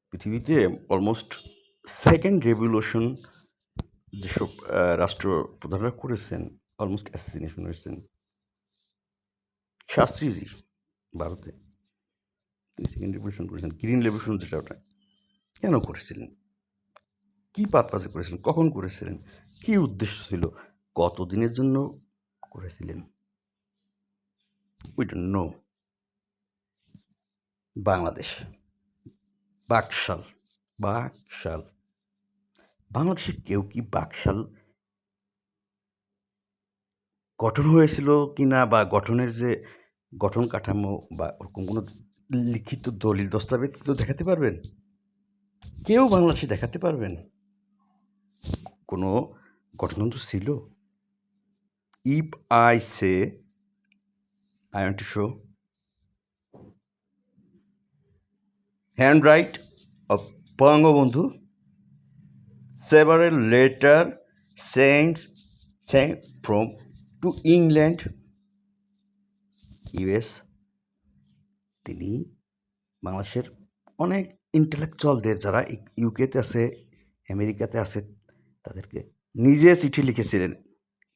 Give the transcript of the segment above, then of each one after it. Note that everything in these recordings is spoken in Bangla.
পৃথিবীতে অলমোস্ট সেকেন্ড রেভলিউশন যেসব রাষ্ট্রপ্রধানরা করেছেন, অলমোস্ট অ্যাসাসিনেশন হয়েছেন। শাস্ত্রীজি ভারতে তিনি সেকেন্ড রেভলিউশন করেছেন, গ্রিন রেভলিউশন যেটা, ওটা কেন করেছিলেন, কী পারপাসে করেছিলেন, কখন করেছিলেন, কী উদ্দেশ্য ছিল, কতদিনের জন্য করেছিলেন, we don't know. Bangladesh, Baksal, Baksal, বাংলাদেশে কেউ কি বাকশাল গঠন হয়েছিল কিনা, বা গঠনের যে গঠন কাঠামো বা ওরকম কোনো লিখিত দলিল দস্তাবেজ কেউ দেখাতে পারবেন? কেউ বাংলাদেশে দেখাতে পারবেন কোনো গঠনতন্ত্র ছিল? If I say I want to show handwrite of Bangabandhu, several letter sent from to England, US. তিনি বাংলাদেশের অনেক ইন্টেলেকচুয়ালদের যারা ইউকেতে আছে, আমেরিকাতে আছে, তাদেরকে নিজে চিঠি লিখেছিলেন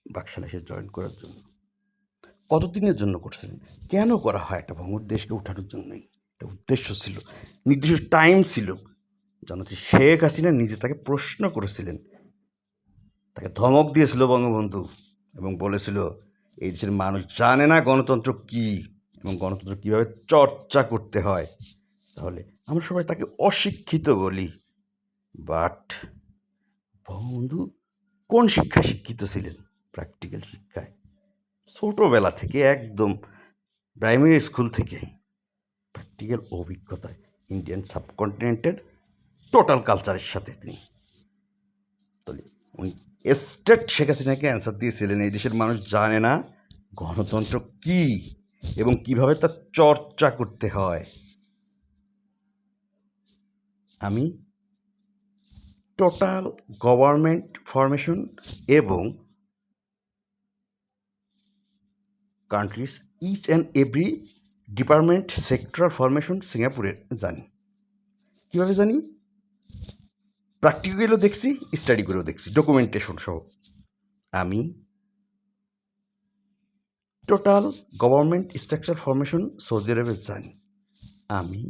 বাকশাল এসে জয়েন করার জন্য। কতদিনের জন্য করছিলেন, কেন করা হয়? একটা ভঙ্গুর দেশকে উঠানোর জন্যই একটা উদ্দেশ্য ছিল, নির্দিষ্ট টাইম ছিল। জননেত্রী শেখ হাসিনা নিজে তাকে প্রশ্ন করেছিলেন, তাকে ধমক দিয়েছিল বঙ্গবন্ধু, এবং বলেছিল এই দেশের মানুষ জানে না গণতন্ত্র কী এবং গণতন্ত্র কীভাবে চর্চা করতে হয়। তাহলে আমরা সবাই তাকে অশিক্ষিত বলি, বাট বঙ্গবন্ধু কোন শিক্ষায় শিক্ষিত ছিলেন? প্র্যাকটিক্যাল শিক্ষায়, ছোটোবেলা থেকে, একদম প্রাইমারি স্কুল থেকে প্র্যাকটিক্যাল অভিজ্ঞতায় ইন্ডিয়ান সাবকন্টিনেন্টের টোটাল কালচারের সাথে তিনি, তাহলে উনি স্টেট শেখ হাসিনাকে অ্যান্সার দিয়েছিলেন এই দেশের মানুষ জানে না গণতন্ত্র কী এবং কিভাবে তার চর্চা করতে হয়। আমি টোটাল গভর্নমেন্ট ফরমেশন এবং countries each and every department sectoral formation সিঙ্গাপুরের জানি। কীভাবে জানি? প্র্যাকটিক্যালও দেখছি, স্টাডি করেও দেখছি, ডকুমেন্টেশন সহ। আমি total government structure formation Saudi আরবের জানি। আমি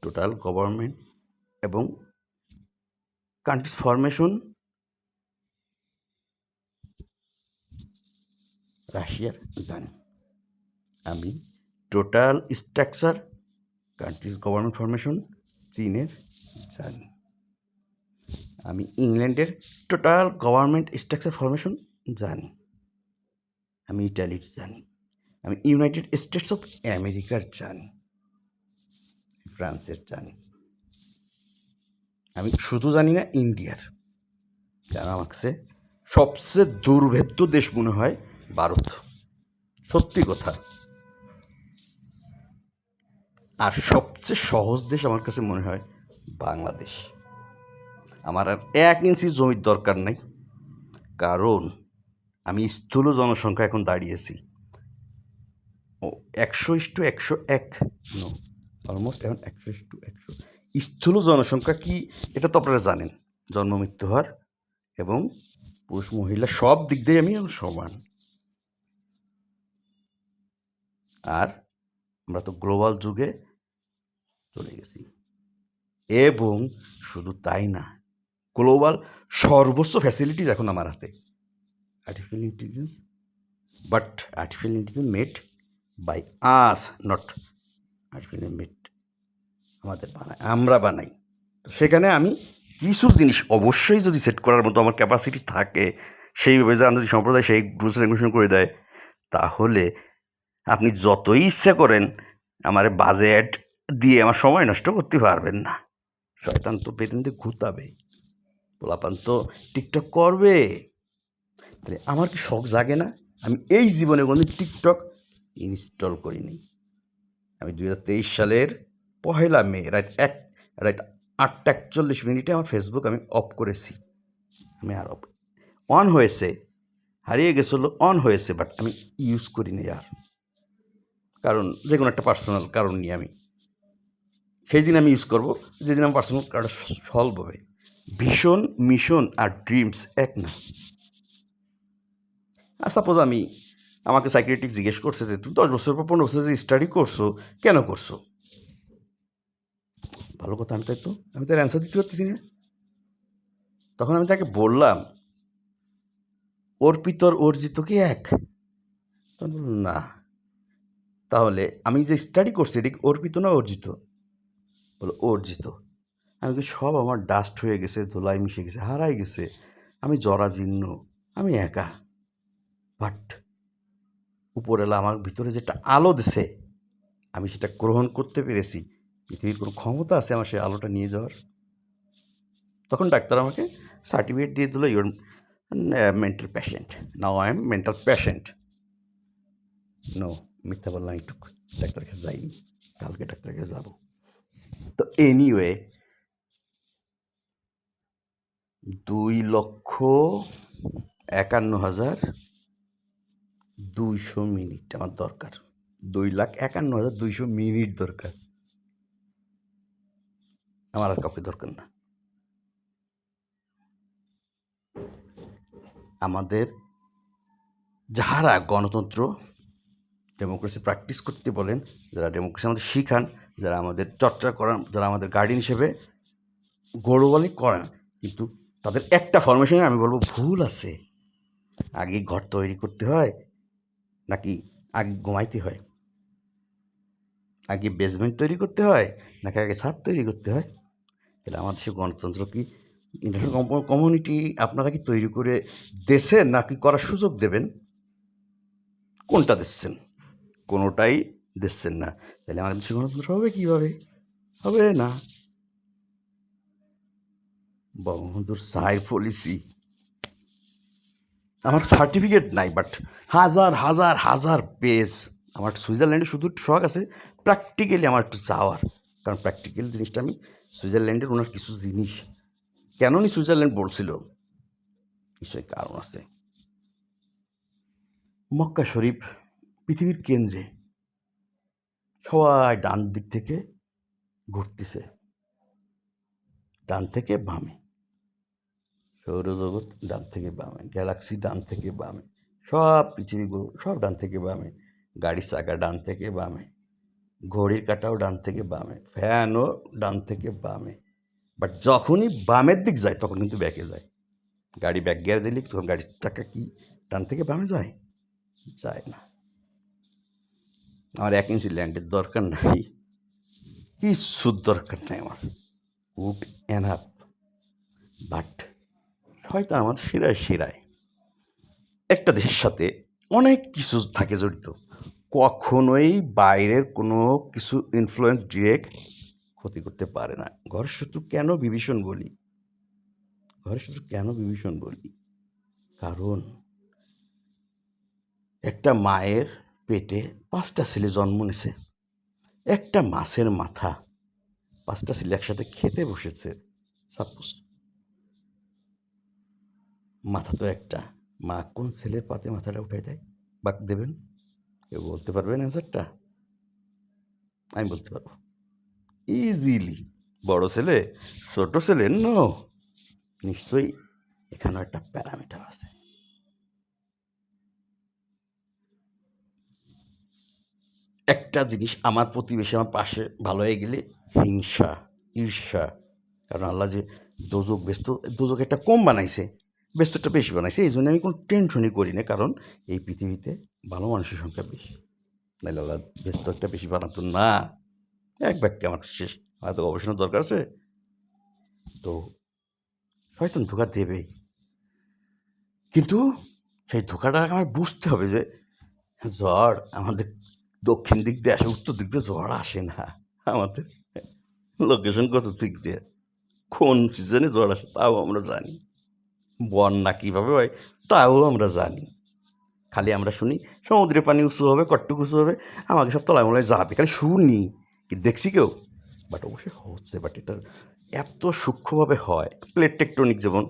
টোটাল গভর্নমেন্ট এবং কান্ট্রিজ ফরমেশন রাশিয়ার জানি। আমি total structure countries government formation চীনের জানি। আমি ইংল্যান্ডের টোটাল গভর্নমেন্ট স্ট্রাকচার ফরমেশন জানি। আমি ইটালির জানি। আমি ইউনাইটেড স্টেটস অফ আমেরিকার জানি, ফ্রান্সের জানি। আমি শুধু জানি না ইন্ডিয়ার, কারণ আমার কাছে সবচেয়ে দুর্ভেদ্য দেশ মনে হয় ভারত, সত্যি কথা। আর সবচেয়ে সহজ দেশ আমার কাছে মনে হয় বাংলাদেশ। আমার আর 1 ইঞ্চি জমির দরকার নাই, কারণ আমি স্থূল জনসংখ্যা এখন দাঁড়িয়েছি 100:101, নো, অলমোস্ট এখন 100:100। স্থূল জনসংখ্যা কি এটা তো আপনারা জানেন, জন্ম মৃত্যু হার এবং পুরুষ মহিলা সব দিক দিয়ে আমি সমান। আর আমরা তো গ্লোবাল যুগে চলে গেছি, এবং শুধু তাই না, গ্লোবাল সর্বোচ্চ ফ্যাসিলিটিস এখন আমার হাতে। Artificial intelligence, but artificial intelligence made by us, not artificial made আমাদের বানাই, আমরা বানাই। সেখানে আমি কিছু জিনিস অবশ্যই যদি সেট করার মতো আমার ক্যাপাসিটি থাকে, সেইভাবে যে আন্তর্জাতিক সম্প্রদায় সেই রুলস রেগুলেশন করে দেয়, তাহলে আপনি যতই ইচ্ছা করেন আমার বাজেট দিয়ে আমার সময় নষ্ট করতে পারবেন না। শয়তান তো পেতেন দিয়ে ঘুতাবে, পোলাপান তো টিকটক করবে। তাহলে আমার কি শখ জাগে না? আমি এই জীবনে কোনোদিন টিকটক ইনস্টল করিনি। আমি 2023 সালের 1 মে রাত 8:41 আমার ফেসবুক আমি অফ করেছি। আমি আর অন হয়েছে, হারিয়ে গেছিলো, অন হয়েছে, বাট আমি ইউজ করিনি আর, কারণ যে কোনো একটা পার্সোনাল কারণ নিয়ে আমি সেই দিন আমি ইউজ করব যেদিন আমার পার্সোনাল কার্ডটা সলভ হবে। ভিশন, মিশন আর ড্রিমস এক না। আর সাপোজ আমাকে সাইকিয়াট্রিস্ট জিজ্ঞেস করছে যে তুমি 10 বছর পর 15 বছর যে স্টাডি করছো, কেন করছো? ভালো কথা, আমি তার অ্যান্সার দিতে পারতেছি না। তখন আমি তাকে বললাম, অর্পিত আর অর্জিত কি এক? তখন বলল না। তাহলে আমি যে স্টাডি করছি এটা কি অর্পিত না অর্জিত? বলো অর্জিত। আমি কি সব আমার ডাস্ট হয়ে গেছে, ধুলাই মিশে গেছে, হারাই গেছে, আমি জরাজীর্ণ, আমি একা। বাট উপরওয়ালা আমার ভিতরে যেটা আলো দিছে, আমি সেটা গ্রহণ করতে পেরেছি। পৃথিবীর কোনো ক্ষমতা আছে আমার সেই আলোটা নিয়ে যাওয়ার? তখন ডাক্তার আমাকে সার্টিফিকেট দিয়ে দিল, your mental patient, now I am mental patient. No, মিথ্যা বললাম একটু, ডাক্তারের কাছে যাইনি, কালকে ডাক্তারের কাছে যাবো। তো এনিওয়ে, 2,51,200 মিনিট আমার দরকার। 2,51,200 মিনিট দরকার। আমার আর কাউকে দরকার না। আমাদের যারা গণতন্ত্র, ডেমোক্রেসি প্র্যাকটিস করতে বলেন, যারা ডেমোক্রেসি আমাদের শিখান, যারা আমাদের চর্চা করান, যারা আমাদের গার্ডিয়ান হিসেবে গৌরবালি করেন, কিন্তু তাদের একটা ফরমেশনে আমি বলবো ভুল আছে। আগে ঘর তৈরি করতে হয় নাকি আগে ঘুমাইতে হয়? আগে বেসমেন্ট তৈরি করতে হয় নাকি আগে ছাদ তৈরি করতে হয়? তাহলে আমাদের সে গণতন্ত্র কি ইন্টারন্যাশনাল কমিউনিটি আপনারা কি তৈরি করে দেশেন নাকি করার সুযোগ দেবেন? কোনটা দিচ্ছেন? কোনোটাই দিচ্ছেন না। তাহলে আমাদের দেশে গণতন্ত্র হবে কীভাবে? হবে না। বঙ্গবন্ধুর সাই পলিসি, আমার সার্টিফিকেট নাই, বাট হাজার হাজার হাজার পেজ। আমার সুইজারল্যান্ডে শুধু শখ আছে প্র্যাকটিক্যালি আমার একটু যাওয়ার, কারণ প্র্যাকটিক্যাল জিনিসটা আমি সুইজারল্যান্ডের ওনার কিছু জিনিস, কেনই সুইজারল্যান্ড বলছিল, নিশ্চয়ই কারণ আছে। মক্কা শরীফ পৃথিবীর কেন্দ্রে, সবাই ডান দিক থেকে ঘুরতেছে, ডান থেকে বামে, সৌরজগৎ ডান থেকে বামে, গ্যালাক্সি ডান থেকে বামে, সব পৃথিবীগুলো সব ডান থেকে বামে, গাড়ির চাকা ডান থেকে বামে, ঘড়ির কাঁটাও ডান থেকে বামে, ফ্যানও ডান থেকে বামে। বাট যখনই বামের দিক যায় তখন কিন্তু ব্যাকে যায়। গাড়ি ব্যাক গিয়ার দিলে তখন গাড়ির চাকা কি ডান থেকে বামে যায়? যায় না। আমার 1 ইঞ্চি ল্যান্ডের দরকার নাই, কিচ্ছুর দরকার নাই আমার, গুড এনাফ। বাট শয়তান আমার শিরায় শিরায়। একটা দেশের সাথে অনেক কিছু থাকে জড়িত, কখনোই বাইরের কোনো কিছু ইনফ্লুয়েন্স ডিরেক্ট ক্ষতি করতে পারে না। ঘরের শত্রু কেন বিভীষণ বলি? ঘরের শত্রু কেন বিভীষণ বলি? কারণ একটা মায়ের পেটে 5টা ছেলে জন্ম নিছে, একটা মাছের মাথা, 5টা ছেলে একসাথে খেতে বসেছে। সাপোজ মাথা তো একটা, মা কোন ছেলের পাতে মাথাটা উঠাই দেয়? বাক দেবেন? কেউ বলতে পারবেন অ্যান্সারটা? আমি বলতে পারবো ইজিলি। বড় ছেলে, ছোট ছেলে? নো, নিশ্চয়ই এখানেও একটা প্যারামিটার আছে। একটা জিনিস, আমার প্রতিবেশী আমার পাশে ভালো হয়ে গেলে হিংসা, ঈর্ষা। কারণ আল্লাহ যে দোজক ব্যস্ত, দোজক একটা কম বানাইছে, ব্যস্তটা বেশি বানাইছে, এই জন্য আমি কোনো টেনশনই করি না, কারণ এই পৃথিবীতে ভালো মানুষের সংখ্যা বেশি। নাহলে আল্লাহ ব্যস্ত একটা বেশি বানাতো না। এক বাক্যে আমার শেষ, হয়তো গবেষণার দরকার আছে। তো শয়তান ধোঁকা দেবেই, কিন্তু সেই ধোঁকাটা আমার বুঝতে হবে যে ঝড় আমাদের দক্ষিণ দিক দিয়ে আসে, উত্তর দিক দিয়ে ঝড় আসে না। আমাদের লোকেশন কত দিক দিয়ে, কোন সিজনে ঝড় আসে তাও আমরা জানি, বন্যা কীভাবে হয় তাও আমরা জানি। খালি আমরা শুনি সমুদ্রের পানি উঁচু হবে, কট্টুক উঁচু হবে, আমাকে সব তলায় মলায় যাবে, খালি শুনি, কি দেখছি কেউ? বাট অবশ্যই হচ্ছে, বাট এটা এত সূক্ষ্মভাবে হয়। প্লেট টেকটনিক যেমন,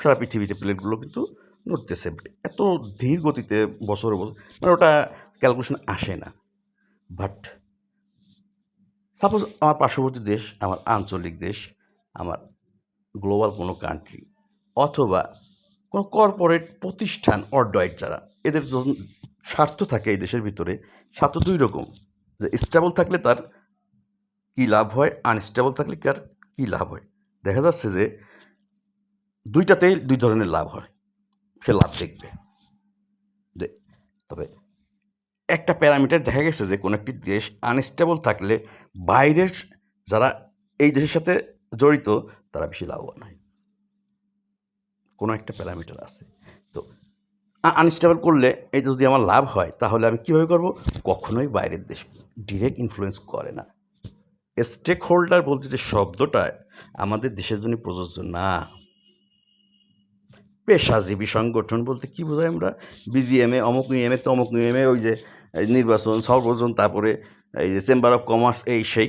সারা পৃথিবীতে প্লেটগুলো কিন্তু নড়তেছে, এত ধীর গতিতে বছর বছর, মানে ওটা ক্যালকুলেশন আসে না। বাট সাপোজ আমার পার্শ্ববর্তী দেশ, আমার আঞ্চলিক দেশ, আমার গ্লোবাল কোনো কান্ট্রি, অথবা কোনো কর্পোরেট প্রতিষ্ঠান অর্ডাইট যারা, এদের যখন স্বার্থ থাকে এই দেশের ভিতরে, স্বার্থ দুই রকম, যে স্টেবল থাকলে তার কী লাভ হয়, আনস্টেবল থাকলে কার কী লাভ হয়। দেখা যাচ্ছে যে দুইটাতেই দুই ধরনের লাভ হয়, সে লাভ দেখবে। যে তবে একটা প্যারামিটার দেখা গেছে যে কোনো একটি দেশ আনস্টেবল থাকলে বাইরের যারা এই দেশের সাথে জড়িত তারা বেশি লাভবান হয়। কোনো একটা প্যারামিটার আছে। তো আনস্টেবল করলে এই যদি আমার লাভ হয় তাহলে আমি কীভাবে করব? কখনোই বাইরের দেশ ডিরেক্ট ইনফ্লুয়েন্স করে না। স্টেক হোল্ডার বলতে যে শব্দটা আমাদের দেশের জন্য প্রযোজ্য না। পেশাজীবী সংগঠন বলতে কী বোঝাই আমরা? বিজিএমএ, অমুক ইএমএ, তমুক ইএমএ, ওই যে নির্বাচন, সর্বজন, তারপরে এই যে চেম্বার অফ কমার্স, এই সেই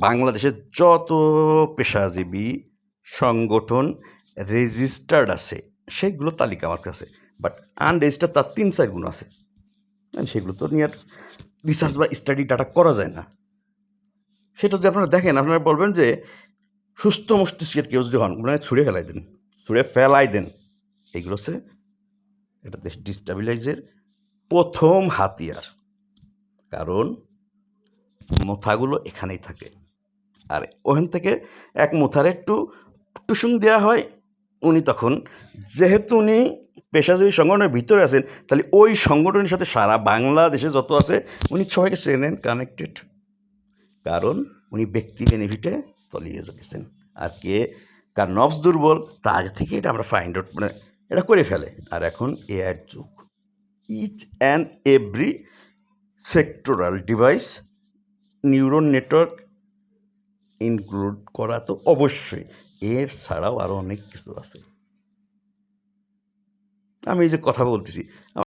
বাংলাদেশের যত পেশাজীবী সংগঠন রেজিস্টার্ড আছে সেইগুলো তালিকা আমার কাছে, বাট আনরেজিস্টার্ড তার 3-4 গুণ আছে। সেগুলো তো নিয়ে আর রিসার্চ বা স্টাডি ডাটা করা যায় না। সেটা যদি আপনারা দেখেন, আপনারা বলবেন যে সুস্থ মস্তিষ্কের কেউ যদি হন, মানে ছুঁড়ে ফেলাই দেন। এইগুলো হচ্ছে এটা দেশ ডিস্টাবিলাইজের প্রথম হাতিয়ার। কারণ মোথাগুলো এখানেই থাকে, আর ওখান থেকে এক মোথার একটু টুসুং দেওয়া হয়। উনি তখন, যেহেতু উনি পেশাজীবী সংগঠনের ভিতরে আছেন, তাহলে ওই সংগঠনের সাথে সারা বাংলাদেশে যত আছে উনি সবাইকে চেনেন, কানেক্টেড। কারণ উনি ব্যক্তি বেনিফিটে তলিয়ে গেছেন। আর কার নবস দুর্বল তা আগে থেকে এটা আমরা ফাইন্ড আউট, মানে এটা করে ফেলে। আর এখন এআইয়ের যুগ, each and every sectoral device neuron network include করা তো অবশ্যই, এর ছাড়াও আরও অনেক কিছু আছে। আমি এই যে কথা বলতেছি,